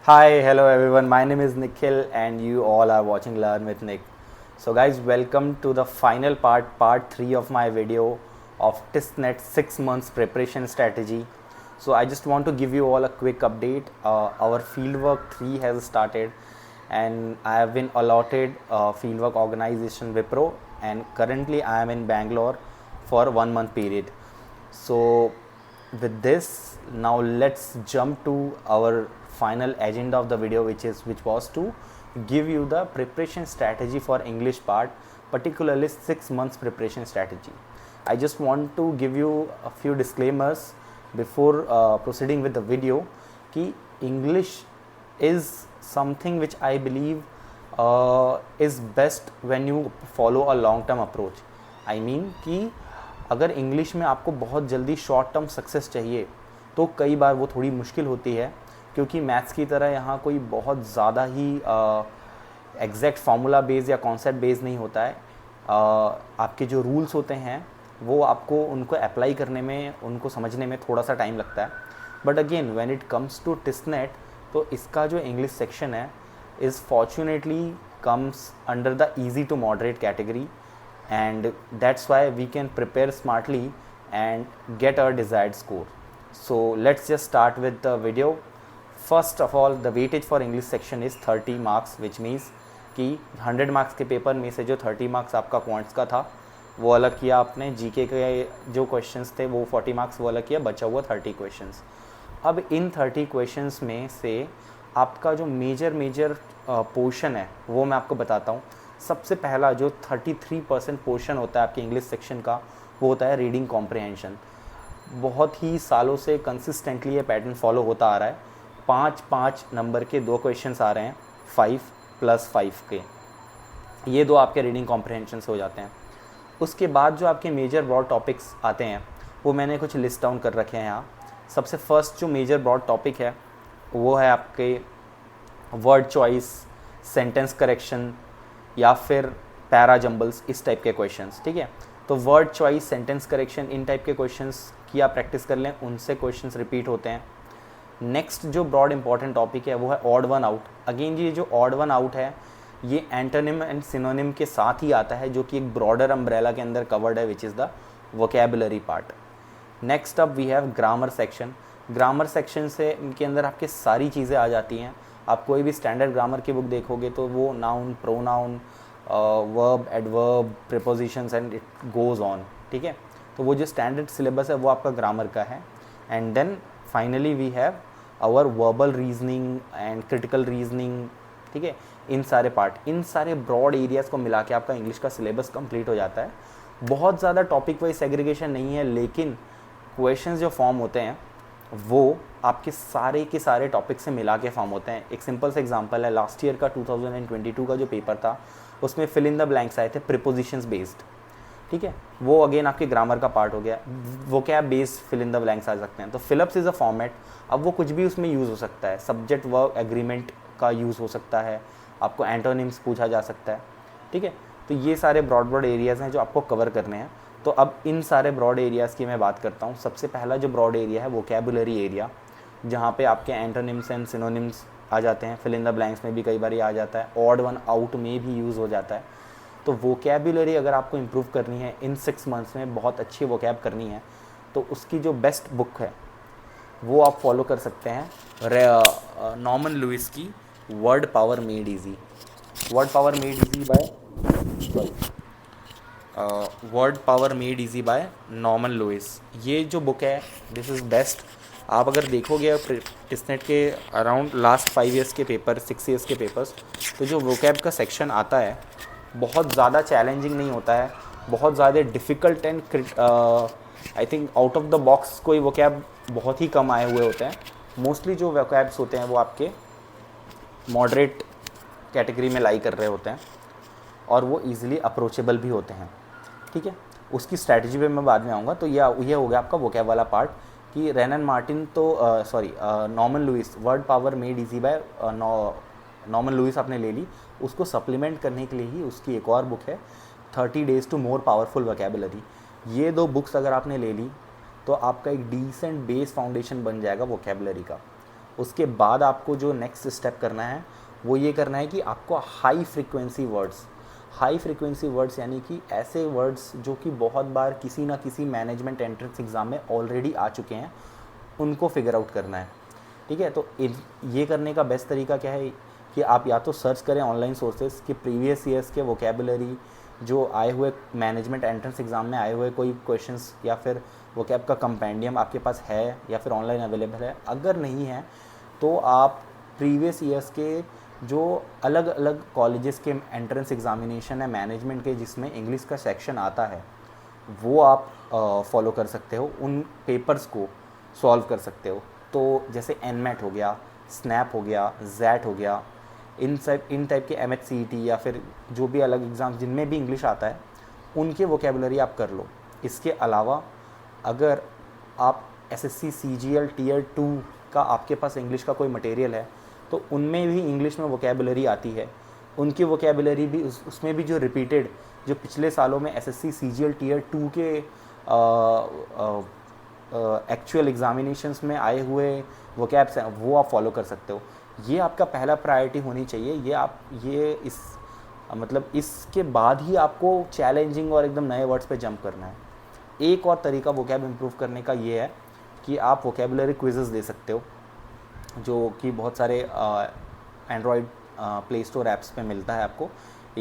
Hi, hello everyone. My name is Nikhil, and you all are watching Learn with Nick. So, guys, welcome to the final part 3 of my video of TISNET 6 months preparation strategy. So, I just want to give you all a quick update. Our fieldwork 3 has started, and I have been allotted fieldwork organization Wipro, and currently I am in Bangalore for 1 month period. So, with this, now let's jump to our final agenda of the video, which was to give you the preparation strategy for English part, particularly 6 months preparation strategy. I just want to give you a few disclaimers before proceeding with the video कि English is something which I believe is best when you follow a long term approach. I mean कि अगर English में आपको बहुत जल्दी short term success चाहिए तो कई बार वो थोड़ी मुश्किल होती है, क्योंकि मैथ्स की तरह यहाँ कोई बहुत ज़्यादा ही एग्जैक्ट फार्मूला बेस्ड या कॉन्सेप्ट बेस्ड नहीं होता है. आपके जो रूल्स होते हैं वो आपको उनको अप्लाई करने में, उनको समझने में थोड़ा सा टाइम लगता है. But again when it comes to TISSNET, तो इसका जो इंग्लिश सेक्शन है is fortunately comes under the easy to moderate category, and that's why we can prepare smartly and get our desired score. So let's just start with the video. First of all, the weightage for English section is 30 marks, which means कि 100 marks के paper में से जो 30 marks आपका quants का था वो अलग किया आपने, जीके के जो क्वेश्चंस थे वो 40 मार्क्स वो अलग किया, बचा हुआ 30 क्वेश्चंस. अब इन 30 क्वेश्चंस में से आपका जो मेजर पोर्शन है वो मैं आपको बताता हूँ. सबसे पहला जो 33% पोर्शन होता है आपके इंग्लिश सेक्शन का वो होता है रीडिंग कॉम्प्रिहेंशन. बहुत ही सालों से कंसिस्टेंटली ये पैटर्न फॉलो होता आ रहा है. 5 नंबर के 2 क्वेश्चंस आ रहे हैं 5 + 5 के, ये 2 आपके रीडिंग कॉम्प्रिहेंशन से हो जाते हैं. उसके बाद जो आपके मेजर ब्रॉड टॉपिक्स आते हैं वो मैंने कुछ लिस्ट डाउन कर रखे हैं यहाँ. सबसे फर्स्ट जो मेजर ब्रॉड टॉपिक है वो है आपके वर्ड चॉइस, सेंटेंस करेक्शन या फिर पैरा जंबल्स, इस टाइप के क्वेश्चंस. ठीक है, तो वर्ड चॉइस, सेंटेंस करेक्शन, इन टाइप के क्वेश्चंस की आप प्रैक्टिस कर लें, उनसे क्वेश्चंस रिपीट होते हैं. नेक्स्ट जो ब्रॉड इंपॉर्टेंट टॉपिक है वो है ऑड वन आउट. अगेन ये जो ऑड वन आउट है ये एंटोनिम एंड सिनोनिम के साथ ही आता है, जो कि एक ब्रॉडर अम्ब्रेला के अंदर कवर्ड है, which is the vocabulary part. Next up we have grammar section. Grammar section से इनके अंदर आपके सारी चीज़ें आ जाती हैं. आप कोई भी स्टैंडर्ड ग्रामर की बुक देखोगे तो वो noun, pronoun, verb, adverb, prepositions and it goes on. ठीक है, तो वो जो स्टैंडर्ड सिलेबस है वो आपका ग्रामर का है. And then finally we have our verbal reasoning and critical reasoning. ठीक है, इन सारे पार्ट, इन सारे ब्रॉड एरियाज़ को मिला के आपका इंग्लिश का सिलेबस कंप्लीट हो जाता है. बहुत ज़्यादा टॉपिक वाइज सेग्रीगेशन नहीं है, लेकिन क्वेश्चंस जो फॉर्म होते हैं वो आपके सारे के सारे टॉपिक से मिला के फॉर्म होते हैं. एक सिंपल सा एग्जांपल है, लास्ट ईयर का 2022 का जो पेपर था उसमें फिल इन द ब्लैंक्स आए थे प्रीपोजिशंस बेस्ड. ठीक है, वो अगेन आपके ग्रामर का पार्ट हो गया. वो क्या based fill in the blanks आ सकते हैं. तो फिलअप्स इज़ अ फॉर्मेट. अब वो कुछ भी उसमें यूज़ हो सकता है. सब्जेक्ट वर्ब एग्रीमेंट का यूज़ हो सकता है, आपको एंटोनिम्स पूछा जा सकता है. ठीक है, तो ये सारे ब्रॉड एरियाज़ हैं जो आपको कवर करने हैं. तो अब इन सारे ब्रॉड एरियाज़ की मैं बात करता हूँ. सबसे पहला जो ब्रॉड एरिया है वोकैबुलरी एरिया, जहाँ पे आपके एंटोनिम्स एंड सिनोनिम्स आ जाते हैं. फिल इन द ब्लैंक्स में भी कई बार ये आ जाता है, ऑड वन आउट में भी यूज़ हो जाता है. तो वोकैबुलरी अगर आपको इम्प्रूव करनी है इन 6 मंथ्स में, बहुत अच्छी वोकैब करनी है, तो उसकी जो बेस्ट बुक है वो आप फॉलो कर सकते हैं नॉर्मन लुइस की word power made easy. Word power made easy by Norman Lewis. ये जो बुक है दिस इज़ बेस्ट. आप अगर देखोगे टिस्नेट के अराउंड लास्ट 5 ईयर्स के पेपर, 6 ईयर्स के पेपर्स, तो जो वोकैब का सेक्शन आता है बहुत ज़्यादा चैलेंजिंग नहीं होता है, बहुत ज़्यादा difficult and I think out of the box कोई वोकैब बहुत ही कम आए हुए होते हैं. मोस्टली जो वोकैब्स होते हैं वो आपके मॉडरेट कैटेगरी में लाई कर रहे होते हैं और वो ईज़िली अप्रोचेबल भी होते हैं. ठीक है, उसकी स्ट्रैटेजी पे मैं बाद में आऊँगा. तो ये हो गया आपका वोकैब वाला पार्ट कि रेनन मार्टिन तो Norman Lewis word power made easy by Norman Lewis आपने ले ली. उसको सप्लीमेंट करने के लिए ही उसकी एक और बुक है 30 days to more powerful vocabulary. ये 2 बुक्स अगर आपने ले ली तो आपका एक डिसेंट बेस फाउंडेशन बन जाएगा वोकैबुलरी का. उसके बाद आपको जो नेक्स्ट स्टेप करना है वो ये करना है कि आपको हाई फ्रीक्वेंसी वर्ड्स यानी कि ऐसे वर्ड्स जो कि बहुत बार किसी ना किसी मैनेजमेंट एंट्रेंस एग्ज़ाम में ऑलरेडी आ चुके हैं, उनको फिगर आउट करना है। ठीक है, तो ये करने का बेस्ट तरीका क्या है कि आप या तो सर्च करें ऑनलाइन सोर्सेज कि प्रीवियस ईयर्स के वोकेबुलरी जो आए हुए मैनेजमेंट एंट्रेंस एग्ज़ाम में आए हुए कोई क्वेश्चंस या फिर वोकैब का कंपेंडियम आपके पास है या फिर ऑनलाइन अवेलेबल है। अगर नहीं है तो आप प्रीवियस ईयर्स के जो अलग अलग कॉलेजेस के एंट्रेंस एग्ज़ामिनेशन है मैनेजमेंट के जिसमें इंग्लिश का सेक्शन आता है, वो आप फॉलो कर सकते हो, उन पेपर्स को सॉल्व कर सकते हो। तो जैसे एनमैट हो गया, स्नैप हो गया, जैट हो गया, इन टाइप के MHCET या फिर जो भी अलग एग्ज़ाम जिनमें भी इंग्लिश आता है उनके वोकेबुलरी आप कर लो। इसके अलावा अगर आप SSC CGL Tier 2 का आपके पास इंग्लिश का कोई मटेरियल है तो उनमें भी इंग्लिश में वोकेबुलरी आती है, उनकी वोकेबुलरी भी उसमें भी जो रिपीटेड जो पिछले सालों में SSC CGL Tier 2 के एक्चुअल एग्ज़ामिनेशंस में आए हुए वोकैब्स हैं वो आप फॉलो कर सकते हो। ये आपका पहला प्रायोरिटी होनी चाहिए। मतलब इसके बाद ही आपको चैलेंजिंग और एकदम नए वर्ड्स पे जंप करना है। एक और तरीका वोकैब इम्प्रूव करने का ये है कि आप वोकेबुलरी क्विज़ेस दे सकते हो, जो कि बहुत सारे एंड्रॉयड प्ले स्टोर ऐप्स पे मिलता है आपको।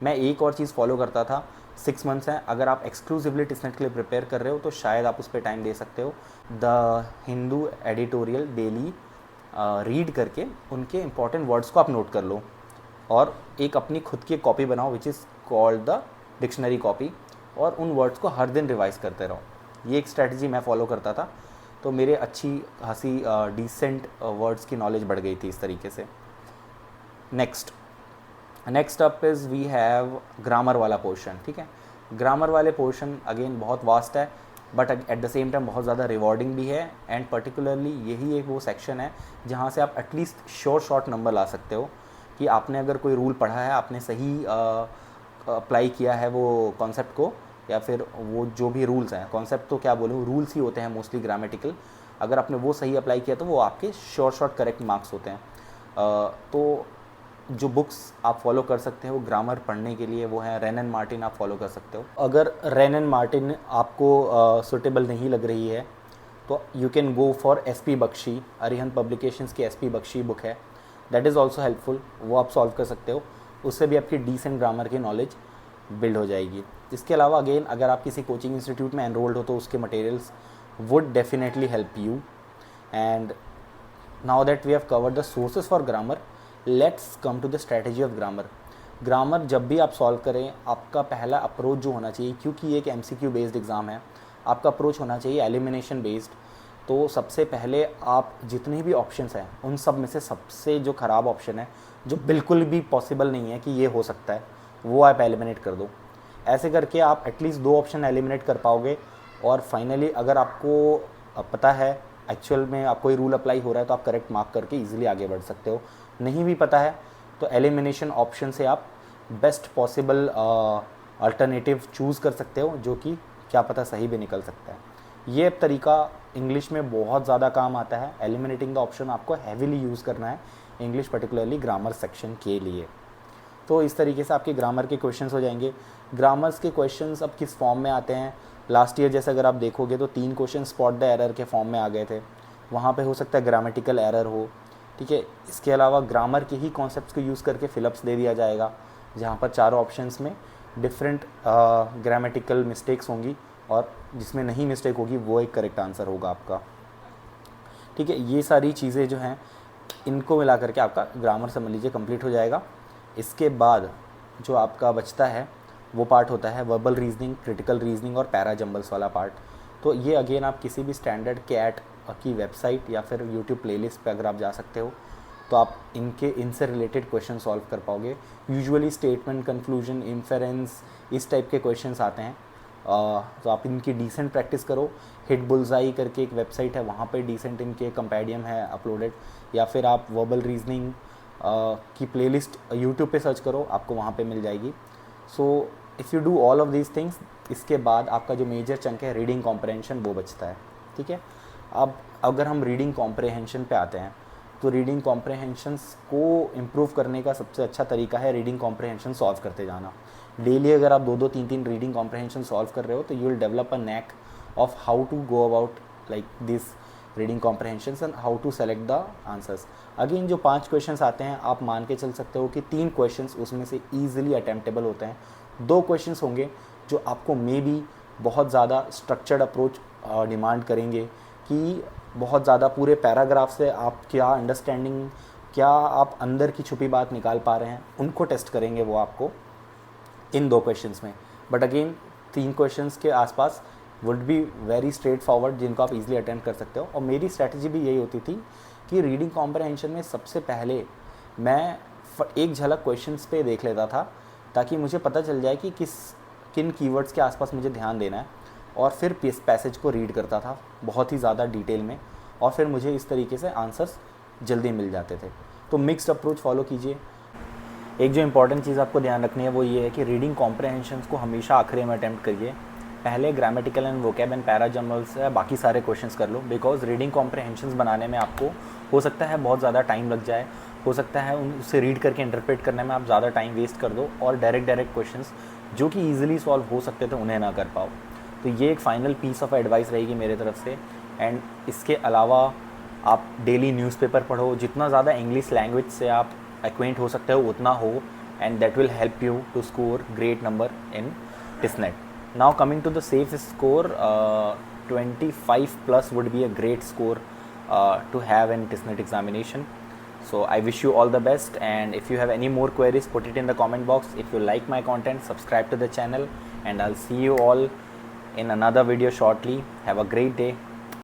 मैं एक और चीज़ फॉलो करता था, 6 मंथ्स हैं, अगर आप एक्सक्लूसिवली टिस्नेट के लिए प्रिपेयर कर रहे हो तो शायद आप उस पर टाइम दे सकते हो। The Hindu editorial daily read करके उनके इंपॉर्टेंट वर्ड्स को आप नोट कर लो और एक अपनी खुद की कॉपी बनाओ which is called the dictionary copy, और उन वर्ड्स को हर दिन रिवाइज़ करते रहो। ये एक स्ट्रैटेजी मैं फॉलो करता था, तो मेरे अच्छी खासी डिसेंट वर्ड्स की नॉलेज बढ़ गई थी इस तरीके से। Next up is we have grammar वाला पोर्शन। ठीक है, ग्रामर वाले पोर्शन अगेन बहुत वास्ट है but at the same time बहुत ज़्यादा रिवॉर्डिंग भी है, एंड पर्टिकुलरली यही एक वो सेक्शन है जहाँ से आप एटलीस्ट शॉर्ट नंबर ला सकते हो कि आपने अगर कोई रूल पढ़ा है, आपने सही अप्लाई किया है वो कॉन्सेप्ट को, या फिर वो जो भी रूल्स हैं, कॉन्सेप्ट तो क्या बोलूँ, रूल्स ही होते हैं मोस्टली ग्रामेटिकल, अगर आपने वो सही अप्लाई किया तो वो आपके शॉर्ट करेक्ट मार्क्स होते हैं। तो जो बुक्स आप फॉलो कर सकते हो ग्रामर पढ़ने के लिए वो है रेन एंड मार्टिन, आप फॉलो कर सकते हो। अगर रेन एंड मार्टिन आपको सूटेबल नहीं लग रही है तो you can go for SP Bakshi, Arihant publications की SP बख्शी बुक है, दैट इज़ ऑल्सो हेल्पफुल, वो आप सॉल्व कर सकते हो, उससे भी आपकी डिसेंट ग्रामर की नॉलेज बिल्ड हो जाएगी। इसके अलावा अगेन अगर आप किसी कोचिंग इंस्टीट्यूट में एनरोल्ड हो तो उसके materials would definitely help you. And now that we have covered the sources for grammar, let's come to the strategy of grammar. Grammar जब भी आप सॉल्व करें, आपका पहला अप्रोच जो होना चाहिए, क्योंकि ये एक MCQ बेस्ड एग्ज़ाम है, आपका अप्रोच होना चाहिए एलिमिनेशन बेस्ड। तो सबसे पहले आप जितने भी ऑप्शंस हैं उन सब में से सबसे जो ख़राब ऑप्शन है, जो बिल्कुल भी पॉसिबल नहीं है कि ये हो सकता है, वो आप एलिमिनेट कर दो। ऐसे करके आप एटलीस्ट 2 ऑप्शन एलिमिनेट कर पाओगे, और फाइनली अगर आपको पता है एक्चुअल में आप कोई रूल अप्लाई हो रहा है तो आप करेक्ट मार्क करके ईजिली आगे बढ़ सकते हो। नहीं भी पता है तो एलिमिनेशन ऑप्शन से आप बेस्ट पॉसिबल अल्टरनेटिव चूज़ कर सकते हो, जो कि क्या पता सही भी निकल सकता है। ये तरीका इंग्लिश में बहुत ज़्यादा काम आता है। एलिमिनेटिंग द ऑप्शन आपको हैविली यूज़ करना है इंग्लिश पर्टिकुलरली ग्रामर सेक्शन के लिए। तो इस तरीके से आपके ग्रामर के क्वेश्चंस हो जाएंगे। ग्रामर्स के क्वेश्चंस अब किस फॉर्म में आते हैं, लास्ट ईयर जैसे अगर आप देखोगे तो 3 क्वेश्चन स्पॉट द एरर के फॉर्म में आ गए थे, वहाँ पे हो सकता है ग्रामेटिकल एरर हो। ठीक है, इसके अलावा ग्रामर के ही कॉन्सेप्ट्स को यूज़ करके फिलअप्स दे दिया जाएगा, जहाँ पर चारों ऑप्शंस में डिफरेंट ग्रामेटिकल मिस्टेक्स होंगी और जिसमें नहीं मिस्टेक होगी वो एक करेक्ट आंसर होगा आपका। ठीक है, ये सारी चीज़ें जो हैं इनको मिला करके आपका ग्रामर समझ लीजिए कंप्लीट हो जाएगा। इसके बाद जो आपका बचता है वो पार्ट होता है वर्बल रीजनिंग, क्रिटिकल रीजनिंग और पैरा जंबल्स वाला पार्ट। तो ये अगेन आप किसी भी स्टैंडर्ड कैट की वेबसाइट या फिर यूट्यूब प्लेलिस्ट पे अगर आप जा सकते हो तो आप इनसे रिलेटेड क्वेश्चन सॉल्व कर पाओगे। यूजुअली स्टेटमेंट, कंक्लूजन, इन्फेरेंस, इस टाइप के क्वेश्चंस आते हैं। तो आप इनकी डिसेंट प्रैक्टिस करो। हिट बुल्सआई करके एक वेबसाइट है, वहाँ पे डिसेंट इनके कंपेडियम है अपलोडेड, या फिर आप वर्बल रीजनिंग की प्लेलिस्ट यूट्यूब पे सर्च करो, आपको वहाँ पे मिल जाएगी। So if you do all of these things, इसके बाद आपका जो मेजर चंक है रीडिंग कॉम्प्रहेंशन वो बचता है। ठीक है, अब अगर हम रीडिंग कॉम्प्रहेंशन पे आते हैं, तो रीडिंग कॉम्प्रहेंशंस को इम्प्रूव करने का सबसे अच्छा तरीका है रीडिंग कॉम्प्रहेंशन सॉल्व करते जाना। डेली अगर आप 2-2 3-3 रीडिंग कॉम्प्रहेंशन सॉल्व कर रहे हो तो you will develop a knack of how to go about like this reading comprehensions and how to select the answers. Again जो 5 क्वेश्चंस आते हैं आप मान के चल सकते हो कि 3 क्वेश्चंस उसमें से ईजिली अटेम्प्टेबल होते हैं। 2 क्वेश्चंस होंगे जो आपको मे बी बहुत ज़्यादा स्ट्रक्चर्ड अप्रोच डिमांड करेंगे कि बहुत ज़्यादा पूरे पैराग्राफ से आप क्या अंडरस्टैंडिंग, क्या आप अंदर की छुपी बात निकाल पा रहे हैं, उनको टेस्ट करेंगे वो आपको इन 2 क्वेश्चंस में। बट अगेन 3 क्वेश्चंस के आसपास would be very straight forward जिनको आप इजीली अटेम्प्ट कर सकते हो। और मेरी स्ट्रैटेजी भी यही होती थी कि रीडिंग कॉम्प्रहेंशन में सबसे पहले मैं एक झलक क्वेश्चंस पे देख लेता था ताकि मुझे पता चल जाए कि किन कीवर्ड्स के आसपास मुझे ध्यान देना है, और फिर पैसेज को रीड करता था बहुत ही ज़्यादा डिटेल में, और फिर मुझे इस तरीके से आंसर्स जल्दी मिल जाते थे। तो मिक्स्ड अप्रोच फॉलो कीजिए। एक जो इंपॉर्टेंट चीज़ आपको ध्यान रखनी है वो ये है कि रीडिंग कॉम्प्रहेंशंस को हमेशा आखिरी में अटैम्प्ट करिए। पहले grammatical and vocab and para journals से बाकी सारे क्वेश्चंस कर लो, बिकॉज रीडिंग कॉम्प्रहेंशंस बनाने में आपको हो सकता है बहुत ज़्यादा टाइम लग जाए, हो सकता है उसे रीड करके इंटरप्रेट करने में आप ज़्यादा टाइम वेस्ट कर दो और डायरेक्ट क्वेश्चंस जो कि ईजिली सॉल्व हो सकते थे उन्हें ना कर पाओ। तो ये एक फाइनल पीस ऑफ एडवाइस रहेगी मेरे तरफ से। एंड इसके अलावा आप डेली न्यूज़पेपर पढ़ो, जितना ज़्यादा इंग्लिश लैंग्वेज से आप एक्वेंट हो सकते हो उतना हो, and that will help you to score great number in TISNET. Now coming to the safe score, 25 plus would be a great score to have in TISNET examination. So I wish you all the best, and if you have any more queries, put it in the comment box. If you like my content, subscribe to the channel, and I'll see you all in another video shortly. Have a great day.